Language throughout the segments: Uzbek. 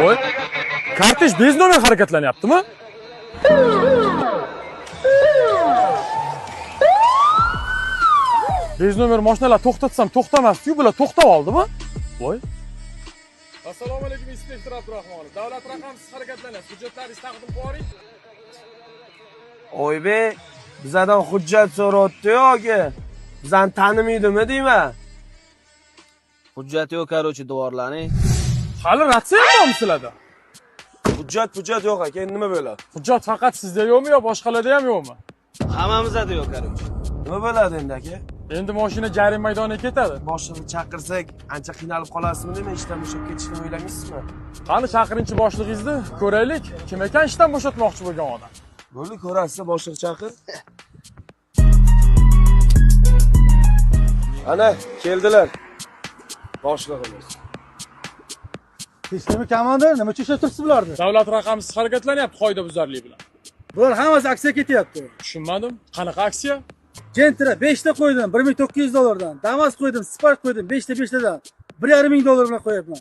Voy. Kortej bez nomer harakatlanyaptimi? Bez nomer mashinalar to'xtatsam to'xtamasdi-yu, bular to'xtab oldimi? Voy. Assalomu alaykum, inspektor Abdurahmonov. Davlat raqamsiz harakatlanyapsiz. Hujjatlaringizni taqdim qilib yuboring. Oybek, bizdan hujjat so'rayapti yoki bizani tanimaydimi deyman? Hujjat yo'q, qarochi devorlaring. Hali ratsiya bormi sizlarda? Hujjat yo'q aka, nima bo'ladi? Hujjat faqat sizda yo'qmi yo boshqalarda ham yo'qmi? Hammamizda yo'q, qarochi. Nima bo'ladi endi aka? Endi mashina jarima maydoniga ketadi. Boshlig'ini chaqirsak, ancha qiynalib qolasizmi deyman, ishdan bo'shab ketishni o'ylamaysizmi? Qani chaqirinchi boshlig'ingizni ko'raylik. Kim ekan ishdan bo'shatmoqchi bo'lgan odam? Bo'ldi, ko'rasiz, boshliq chaqir. Ana, keldilar. Boshlig'imiz. Tinchlikmi komandir? Nima uchun ishlab turibsiz bularni? Davlat raqamsiz harakatlanyapti qoidabuzarlik bilan. Bular hammasi aksiya ketyapti. Tushunmadim. Qanaqa aksiya? Gentra 5 ta qo'ydim, 1900 dollardan. Damas qo'ydim, Spark qo'ydim, 5 tadan. 1,5 ming dollar bilan qo'yapman.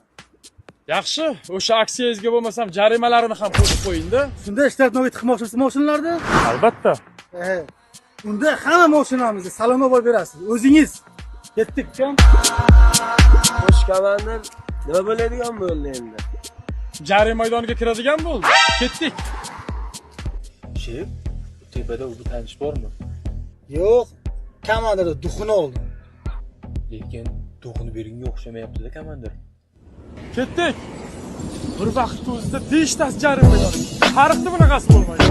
Yaxshi, o'sha aksiyangizga bo'lmasam jarimalarini ham qo'yib qo'ying-da. Shunda ishtiroknoga tiqmoqchisiz mashinalarni? Albatta. Unda hamma mashinamizni salonga olib berasiz. O'zingiz. Ketdik, ukam. Xo'sh, komandir, nima bo'ladigan bo'ldi endi? Jarima maydoniga kiradigan bo'ldi. Ketdik. Shef, tepada u tanish bormi? Yo'q, komandir duxini oldi. Lekin to'g'ini beringga o'xshamayapti-da, komandir. Ketdik. Bir vaqt o'zida 5 tas jarima maydoni. Tarixda bunaqasi bo'lmagan.